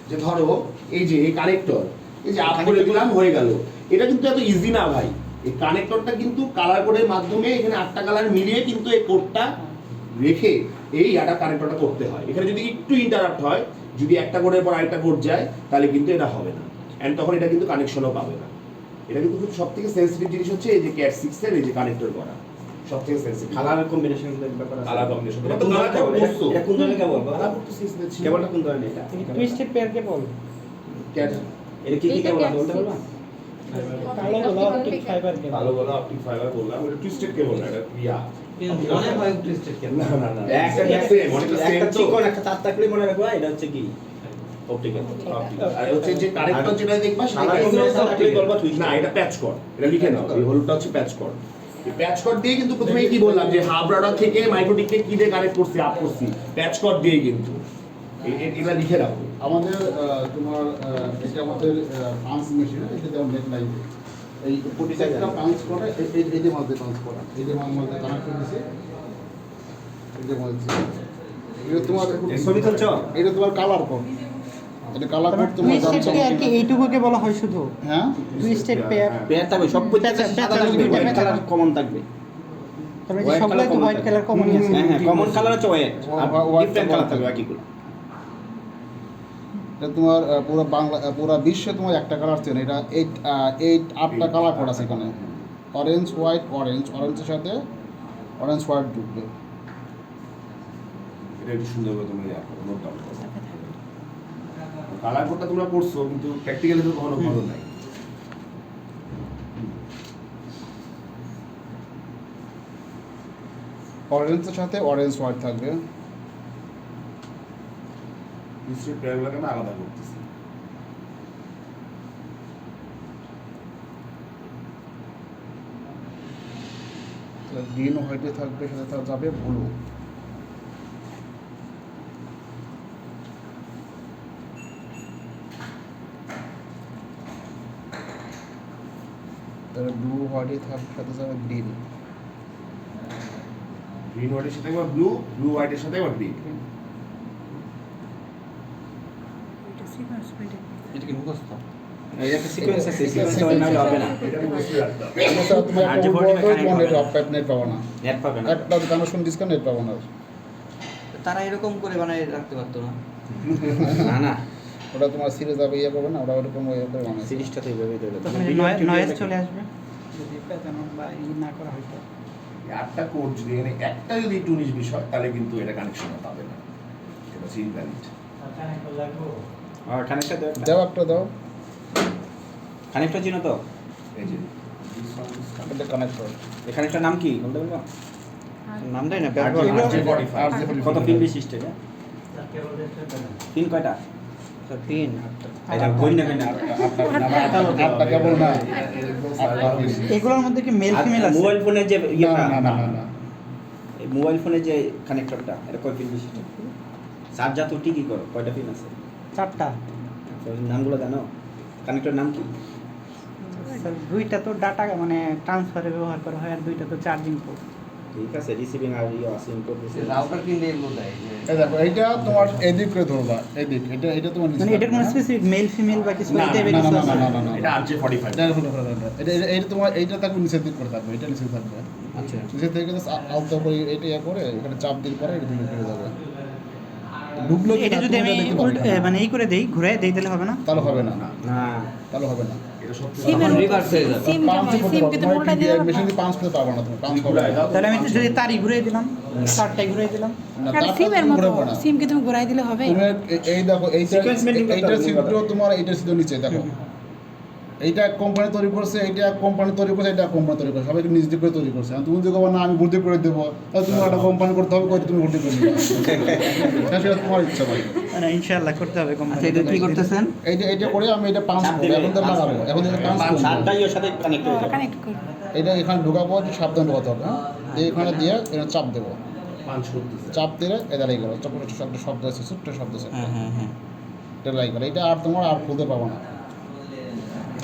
যে ধরো এই যে এই কানেক্টর, এই যে আপ করে দিলাম হয়ে গেল, এটা কিন্তু এত ইজি না ভাই। এই কানেক্টরটা কিন্তু কালার কোডের মাধ্যমে এখানে 8টা কালার মিলিয়ে কিন্তু এই কোডটা রেখে এই একটা কানেক্টরটা করতে হয়। এখানে যদি একটু ইন্টারাপ্ট হয়, যদি একটা কোডের পর আরেকটা কোড যায়, তাহলে কিন্তু এটা হবে না, এন্ড তখন এটা কিন্তু কানেকশনও পাবে না। এটা কিন্তু সব থেকে সেন্সিটিভ জিনিস হচ্ছে এই যে ক্যাট 6 এর এই যে কানেক্টর করা সবথেকে সেন্সিটিভ। কালার কম্বিনেশন ব্যাপার আছে, কালার কম্বিনেশন এটা কোন ধরনের কেবল? এটা কোন ধরনের কেবল? কালার করতে সিস্টেম ছিল। কেবলটা কোন ধরনের এটা? Twisted pair cable. ক্যাট এটা কি কি কেবল আছে বলতে পারবা? কালো হলো অপটিক ফাইবার কেবল। ভালো ভালো অপটিক ফাইবার বললাম, এটা টুইস্টেড কেবল না, এটা ইয়া মনে হয় টুইস্টেড কেন? না না না একটা একটা চিকন একটা তার থাকলে মনে রাখবা এটা হচ্ছে কি অপটিক্যাল। আর হচ্ছে যে কানেক্টর যেটা দেখবা সেটা কালার কম্বিনেশন থাকলে বলবা টুইস্ট। না, এটা প্যাচ কর্ড, এটা লিখে নাও, এই হলটা হচ্ছে প্যাচ কর্ড। এই প্যাচ কর্ড দিয়ে কিন্তু প্রথমেই কি বললাম যে হাব রাডার থেকে মাইক্রোটিককে কি দিয়ে কানেক্ট করছি, আপ করছি, প্যাচ কর্ড দিয়ে কিন্তু এটা লিখে রাখো। আমাদের তোমার এটা আমাদের পাঞ্চ মেশিন, এটা যেমন নেট লাইন এই প্রত্যেকটা পাঞ্চ করে এই যে মধ্যে পাঞ্চ করা, এই যে মধ্যে কানেক্ট করে দিছে, এই যে মধ্যে এটা তোমার ছবি তুলছো? এটা তোমার কালার কোড, এটা কালার কোড তোমার টুইস্টেড জানছো। পেয়ার কি এইটুকুকে বলা হয় শুধু? হ্যাঁ টুইস্টেড পেয়ার। পেয়ার থাকবে সব প্রত্যেকটা সাদা থাকবে, হোয়াইট কালার কমন থাকবে। তবে যে সবগুলাই তো হোয়াইট কালার কমনই আছে। হ্যাঁ হ্যাঁ, কমন কালার হচ্ছে হোয়াইট, আর ডিফারেন্ট কালার থাকবে বাকিগুলো। এটা তোমার পুরো বাংলা পুরো বিশ্বে তোমার একটা কালার চেন, এটা 8টা কালার কোড আছে এখানে, অরেঞ্জ হোয়াইট অরেঞ্জ, অরেঞ্জের সাথে অরেঞ্জ হোয়াইট ঢুকবে। এটা একটু সুন্দর করে তুমি নোট ডাউন করো। কালার কোডটা তোমরা করছো কিন্তু প্র্যাকটিক্যালি তো কখনো ভালো নাই। অরেঞ্জের সাথে অরেঞ্জ হোয়াইট থাকবে। নিশ্চয়ই পেয়ারগুলোকে আমি আলাদা করতেছি। গ্রিন হোয়াইটে থাকবে, সাথে যাবে ব্লু। ব্লু হোয়াইটে থাকবে, সাথে যাবে গ্রিন। গ্রিন হোয়াইটের সাথে একবার ব্লু, ব্লু হোয়াইটের সাথে একবার গ্রিন। এটা কি মুখস্থ? এই একটা সিকোয়েন্স আছে, সিকোয়েন্স হয় না হবে না। এটা আমি বুঝতে পারতাম। এটা তোমার আর যে ফুল 40 বড় mechanic net off pipe net পাবো না, নেট পাবে না। একটা কানেকশন ডিসকানেক্ট নেট পাবো না। তারা এরকম করে বানায় রাখতে পারতো না? না না, ওটা তোমার সিরিজ যাবে ইয়ে পাবে না, ওটা ওরকম ইয়ে করে বানাইছে। সিরিজটা তো এইভাবেই তৈরি তখন নয়েজ চলে আসবে যদি প্যাটার্ন বা ই না করা হয়তো। একটা কোড যদি এখানে একটা যদি একটু 19 বিশ হয় তাহলে কিন্তু এটা কানেকশন পাবে না, এটা হচ্ছে ইনভ্যালিড। আর কানেক্টর দাও, দাও একটা দাও, কানেক্টর চিনো তো? এই যে এটা কানেক্ট করো। এই কানেক্টর নাম কি বলতে পারবা? নাম দেয় না RJ45 কত পিন বিশিষ্ট এটা? পিন কয়টা? তিন। এটা বই না কেন? আটটা কেবল না, এগুলোর মধ্যে কি মেল ফিমেল আছে? মোবাইল ফোনের যে না ইয়েটা, না না না না, এই মোবাইল ফোনের যে কানেক্টরটা এটা কয় পিন বিশিষ্ট? চার্জার তো ঠিকই করো, কয়টা পিন আছে? 4টা। তো নামগুলো জানো? কানেক্টর নাম কি? স্যার দুইটা তো ডাটা মানে ট্রান্সফারে ব্যবহার করা হয় আর দুইটা তো চার্জিং পোর্ট। ঠিক আছে, রিসিভিং আর আছে ইনপুট রাউটার কিনলে এগুলো দেয় যে এই দেখো এইটা তোমার এদিক করে ধরবা, এদিক এটা তোমার নিচে মানে এটার কোনো থাকবে, স্পেসিফিক মেল ফিমেল বা কিছু না, টাইপের না, কিছু না, আছে? না, না, না, এটা RJ45 এটা হলো এটা তোমার এইটা থাকবে নিচের দিক করে থাকবে, এটা নিচে থাকবে। আচ্ছা। নিচে থেকে আলতো করে এটা ইয়ে করে এখানে চাপ দিলে পরে এটা দিকে করে যাবে। ঢুকলো কি এটা না, যদি তুমি আমি এটা দেখতে পারবে না। মানে এই করে দেই ঘুরে দেই তাহলে হবে না? তাহলে হবে না, না, তাহলে হবে না। এটা সবচেয়ে সিমের ভালো। রিভার্স হয়ে যাবে। সিম পাঁচ কেমন? সিম কিন্তু মোটা দিয়ে মেশিন দিয়ে পাঁচ করতে পারবে না, তুমি পাঁচ করবে না। তাহলে আমি যদি তারই ঘুরে দিলাম, তারটাই ঘুরে দিলাম। না, আর তারটা সিমের তুমি মতো ঘুরাবে না। সিম কি তুমি ঘুরাই দিলে হবে? তুমি এই দেখো Sequence maintain করতে এইটা হবে, সিদ্ধ তোমার এইটা সিদ্ধ নিচে দেখো, এইটা এক কোম্পানি তৈরি করছে, এইটা এক কোম্পানি তৈরি করছে, এটা এক কোম্পানি তৈরি করছে, সবাইকে নিজ দিক করে তৈরি করছে। আর তুমি যদি বলো না আমি ভর্তি করে দেবো, তাহলে তুমি একটা কোম্পানি করতে হবে, কয়টা তুমি ভর্তি করে দেবে, সেটা তোমার ইচ্ছা ভাই। মানে ইনশাআল্লাহ করতে হবে কোম্পানি। আচ্ছা, এটা কি করতেছেন? এইটা করে আমি এটা পাঁচ চাপ করবো, দেবে, এখন তো লাগাবো, এখন এটা পাঁচ করবো। চারটাই ওর সাথে কানেক্ট হয়ে যাবে। কানেক্ট করবে। এটা এখানে ঢোকাবো, সাবধান ঢোকাতে হবে, হ্যাঁ এখানে দিয়ে এটা চাপ দেবো, পাঞ্চ করতেছে। চাপ দিলে এটা লেগে গেলো, চপটা একটা শব্দ আছে, ছোট্ট শব্দ আছে, হ্যাঁ হ্যাঁ হ্যাঁ, এটা লেগে গেলো। এটা আর তোমার আর খুলতে পাবো না,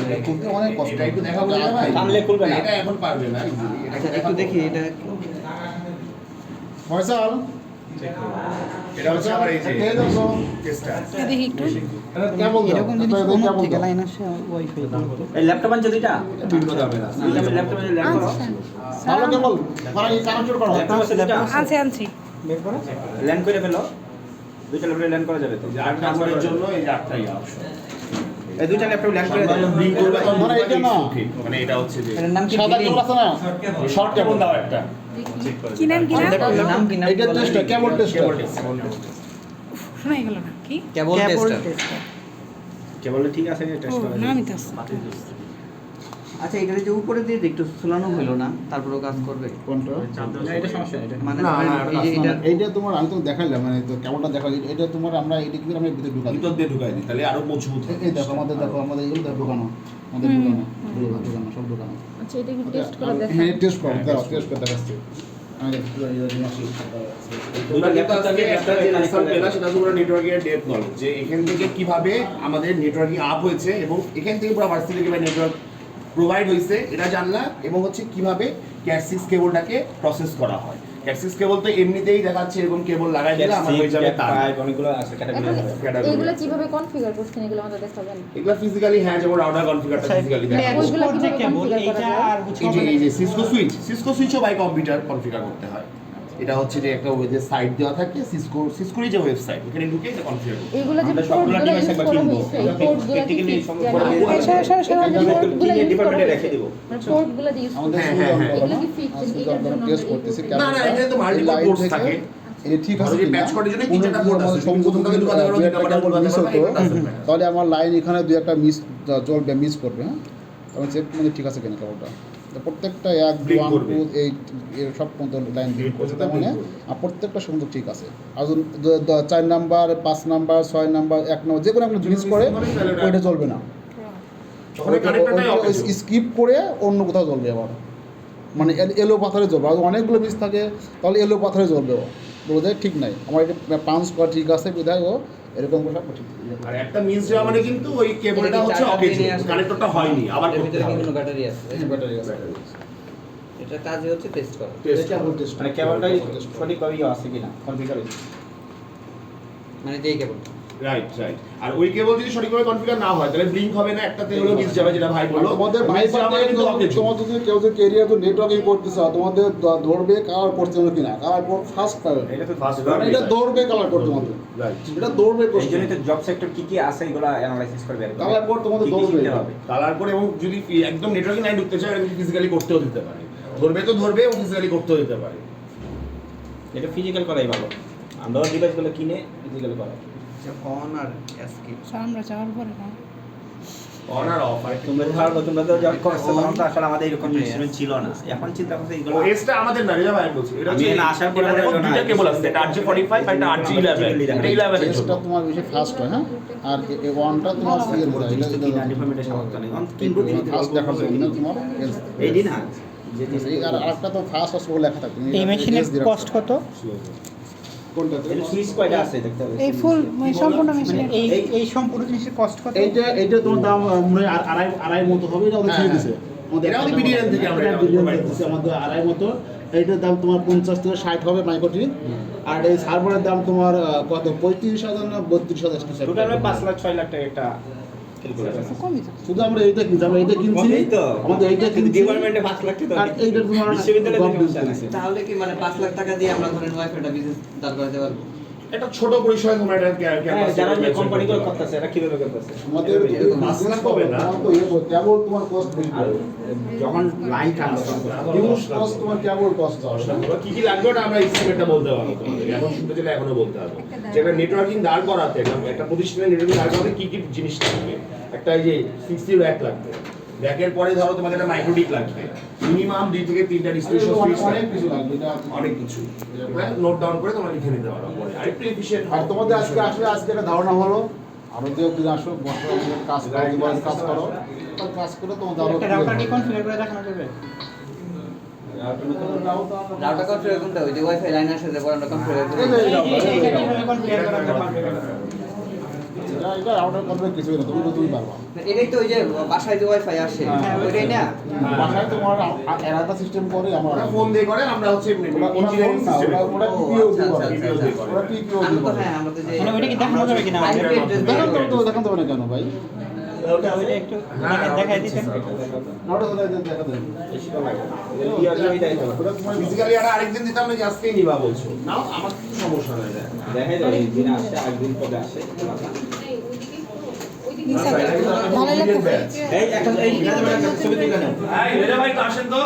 এটা খুলতে অনেক কষ্ট। এটা একটু দেখাবো না ভাই? টানলে খুলবে না। এটা এখন পারবে না easily, এটা আচ্ছা, একটু দেখি এটা। ফয়সাল এটা হচ্ছে আমার এই যে এই দেখো কেসটা। দেখি একটু কেবল দাও এরকম যদি এটা কোনো কেবল থেকে দাও। লাইন আসে ওয়াইফাই এই ল্যাপটপ আনছে দুইটা ভিন্ন যাবে না। ল্যাপটপে ল্যান্ড করো ভালো কেবল করা এই কানেক্টর করো ল্যাপটপ আছে দুইটা আনছি বের করো ল্যান্ড করে ফেলো দুইটা ল্যাপটপে ল্যান্ড করা যাবে তো যে 8 নম্বরের জন্য এই যে 8টাই অপশন। এই দুইটা ল্যাপটপ ল্যান্ড করে দাও ব্লিঙ্ক করবে তখন মানে এটা না। ঠিক, মানে এটা হচ্ছে যে এটার নাম কি সাদা কেবল আছে না শর্ট কেবল দাও একটা। কি নাম কি নাম নাম কি নাম এইটা টেস্টার কেবল টেস্টার শোনা এগুলো না কি কেবল কেবল টেস্টার টেস্টার কেবল ঠিক আছে ও টেস্ট করা নামই তো আছে। আচ্ছা এটা যে উপরে দিয়ে একটু ঝুলানো হলো না তারপরেও কাজ করবে কোনটা না এটা সমস্যা এটা মানে না, ধরেন না, এই যে এটা এইটা তোমার আমি তো দেখাইলাম মানে তো কেবলটা দেখা এটা তোমার আমরা এটা কি আমরা ভিতরে ঢুকাই ভিতর দিয়ে ঢুকাই দিই তাহলে আরো মজবুত হবে। এই দেখো আমাদের এগুলো দেখো ঢুকানো আমাদের ঢুকানো সব ঢুকানো আচ্ছা এটা কি টেস্ট করে দেখা হ্যাঁ টেস্ট করো দাও টেস্ট করে দেখাচ্ছি আমি তোমরা কিন্তু আজকে একটা যে রেজাল্ট পেলা সেটা তোমরা নেটওয়ার্কের ডেপথ নলেজ যে এখান থেকে কিভাবে আমাদের নেটওয়ার্কিং আপ হয়েছে এবং এখান থেকে পুরো ভার্সিটি কিভাবে নেটওয়ার্ক প্রোভাইড হয়েছে এটা জানলা এবং হচ্ছে কিভাবে ক্যাট6 কেবলটাকে প্রসেস করা হয়। ক্যাট6 কেবল তো এমনিতেই দেখাচ্ছে এরকম কেবল লাগাই দিলে আমার হয়ে যাবে তার। অনেকগুলো আছে ক্যাটাগরি হবে category। এগুলো কিভাবে কনফিগার করছেন এগুলো আমাদের দেখাবেন এগুলা ফিজিক্যালি হ্যাঁ যেমন রাউটার কনফিগারটা ফিজিক্যালি দেখা যায়। ওইগুলো যে কিভাবে কেবল configure করা এইটা যায়? আর হচ্ছে এই যে সিসকো সুইচও বাই কম্পিউটার কনফিগার করতে হয়। এটা হচ্ছে যে একটা ওয়েবসাইট সাইট দেওয়া থাকে সিসকোরই যে ওয়েবসাইট ওখানে ঢুকে এটা কনফিগার করতে হয়। এগুলো যে আমরা সবগুলো পোর্টগুলো device ইউজ একবার করা কিনবো। হয়েছে এই পোর্টগুলো কি Practically fix সব জানেন? করে দেবো। এই পোর্টগুলো ইউজ করা ডিপার্টমেন্টে রেখে হয়েছে দেব মানে পোর্টগুলো যে ইউজ আমাদের হ্যাঁ, হ্যাঁ, হ্যাঁ। এগুলো কি ফিক্স এটার জন্য টেস্ট করতেছি না, না, এখানে তো multiple ports থাকে। এটা ঠিক আছে ধরো যে কিনা? patch করার জন্য তিন চারটা port আছে। তুমি প্রথম থেকে ঢুকাতে পারো, দ্বিতীয় পার্টে ঢুকাতে মিস পারো, হতো, এটা doesn't matter। তাহলে আমার লাইন এখানে দুই একটা মিস চলবে মিস করবে হ্যাঁ আমি চেক মানে ঠিক আছে কিনা কেবলটা তো প্রত্যেকটা 1 Blink 2 করবে। 1 2 8 এর সব পর্যন্ত লাইন Blink করছে করবে, তার মানে blink করবে। আর প্রত্যেকটা সম্বন্ধ ঠিক আছে আর 4 নাম্বার 5 নাম্বার 6 নাম্বার 1 নাম্বার যে কোনো একটা জিনিস করে ওইটা চলবে না তখন এই connectorটাই off আছে। স্কিপ করে অন্য কোথাও জ্বলবে আবার মানে এলো পাথরে জ্বলবে আর অনেকগুলো মিস থাকে তাহলে এলো পাথরে জ্বলবে ও বোঝায় ঠিক নাই আমার এটা পাঞ্চ করা ঠিক আছে বিধায় ও এরকম করে সব ঠিক আর একটা মিস যাওয়া মানে কিন্তু ওই কেবলটা হচ্ছে অকেজ কানেক্টরটা হয়নি আবার এর করতে ভিতরে হবে। কিন্তু ব্যাটারি আছে ব্যাটারি আছে এটা কাজে হচ্ছে টেস্ট করা Test এটা কেবল টেস্ট মানে কেবলটাই সঠিকভাবে আছে কিনা কনফিগার মানে যেই কেবল রাইট আর ওই কেবল যদি সঠিকভাবে কনফিগার না হয় তাহলে ব্লিঙ্ক হবে না একটাতে হলো মিস যাবে যেটা ভাই বললো তোমাদের miss ভাই যাওয়া মানে কিন্তু অকেজ তোমার যদি কেউ যদি কেরিয়ার তো নেটওয়ার্কিং করতেছে তোমাদের ধরবে কালার করতে হবে কিনা কালার কোড ফার্স্ট পাবে এটা তো ফার্স্ট এটা দৌড়বে কালার কোড তোমাদের রাইট এটা দৌড়বে এই প্রশ্ন জন্যই তো জব সেক্টর কি কি আছে এগুলো অ্যানালাইসিস করবে আর কালার কোড তোমাদের দৌড়বে হবে কালার করে এবং যদি একদম নেটওয়ার্কিং নাই ঢুকতে চায় এটা ফিজিক্যালি করতেও দিতে পারে ধরবে তো ধরবে এবং ফিজিক্যালি করতেও দিতে পারে এটা ফিজিক্যাল করাই ভালো আমরা ডিভাইসগুলো কিনে ফিজিক্যাল করা অন আর এসকেপ স্যার আমরা যাওয়ার পরে না অন আর অফ আর তোমরা তো জব করছো তখন তো আসলে আমাদের এরকম ইনস্ট্রুমেন্ট ছিল না এখন চিন্তা করতে এগুলো এসটা আমাদের না রেজা ভাই বলছি এটা আমি হচ্ছে না আসার পরে এটা দেখো বললো না, দুইটা কেবল আছে এটা RJ45 আর এটা RJ11 এটা 11 এর জন্য টেস্টটা তোমার বেশি ফাস্ট হয় হ্যাঁ আর এই ওয়ানটা তোমার সিএল বলে এটা কিনা ডিপার্টমেন্টের সমস্যা নেই কিনবো ফাস্ট দেখার জন্য তোমার এই দিন না আর আরেকটা তো ফাস্ট হস বলে লেখা থাকে এই মেশিনের কস্ট কত কোনটাতে এর সুইচ কয়টা আছে দেখতে হবে এই ফুল সম্পূর্ণ মেশিন এই এই সম্পূর্ণ জিনিসের কস্ট কত এইটা তোমার দাম মনে হয় আড়াই মতো হবে এটা আমাদের ছেড়ে দিছে এটা আমাদের BDN থেকে আমরা এটা provide করছি। আমাদের আড়াই মতো এইটার দাম তোমার 50 থেকে 60 হবে মাইক্রোটি আর এই সার্ভারের দাম তোমার কত 35,000 না 32,000 টোটাল 5 লাখ 6 লাখ টাকা একটা ক্যালকুলেটর কমই তো শুধু আমরা এইটা কিনছি আমরা এইটা কিনছি আমাদের এইটা কিনছি ডিপার্টমেন্টে 5 লাখ টাকা আর এইটা তোমার বিশ্ববিদ্যালয়ে কম থেকে দিচ্ছে। সমস্যা নাই। তাহলে কি মানে 5 লাখ টাকা দিয়ে আমরা ধরেন ওয়াইফাইটা বিজনেস দাঁড় করাতে পারবো একটা ছোট পরিসরে তোমরা এটা হ্যাঁ, যারা যে কোম্পানিগুলো করতেছে এরা কিভাবে করতেছে আমাদের এরকম পাঁচ লাখ হবে না। কেবল তোমার কস্ট বেশি আর যখন লাইন ট্রান্সফার করা ইউজ কস্ট তোমার কেবল কস্ট আমরা কি কি লাগবে ওটা আমরা এস্টিমেটটা বলতে পারবো তোমাদের এখন শুনতে চাইলে এখনো বলতে পারবো যেটা নেটওয়ার্কিং দাঁড় করাতে একটা প্রতিষ্ঠানের নেটওয়ার্কিং দাঁড় করাতে কি কি জিনিস লাগবে একটা এই যে 60 র‍্যাক লাগবে র‍্যাকের পরে ধরো তোমাদের একটা মাইক্রোডিক লাগবে মিনিমাম 2 থেকে 3টা ডিস্ট্রিবিউশন সুইচ অনেক কিছু লাগবে এটা অনেক কিছু নোট ডাউন করে তোমরা লিখে নিতে পারো পরে আরেকটু এফিশিয়েন্ট আর তোমাদের আজকে আসলে আজকে একটা ধারণা হলো আরো যে তুমি আসো বসে আমাদের কাজ করো জীবনে কাজ করো তার কাজ করে তোমাদের আরো একটা রাউটার কি কনফিগার করে দেখানো যাবে রাউটার কনফিগার কোনটা ওই যে ওয়াইফাই লাইন আসে যে বড় কনফিগার এই যে এই এইটা রাউটার, এই যে কিভাবে কনফিগার করা যাবে এটা রাউটার কন্ট্রোল কিছুই না, তুমি পারবা। এটাই তো ওই যে বাসায় যে ওয়াইফাই আসে ওইটাই না। বাসায় তোমার আলাদা সিস্টেম করে আমার ওরা ফোন দিয়ে করে, আমরা হচ্ছে ইঞ্জিনিয়ারিং সিস্টেমে ওরা ও, PPO আচ্ছা, করে, আচ্ছা, আচ্ছা। ওরা PPO আমি তো করে। হ্যাঁ আমরা তো যে মানে ওইটা কি দেখানো যাবে কিনা IP address দেখান তো না কেন ভাই? ওইটা একটু দেখাই দিতেন। ওটা দেখা দেন। ওরা তোমার ফিজিক্যালি আরেকদিন দিতাম না যে আজকেই নিবা বলছো, নাও আমার কিছু সমস্যা নাই। ভালো লাগছে এই একটা এই ছবি তুলে নাও। ভাই আসেন তো।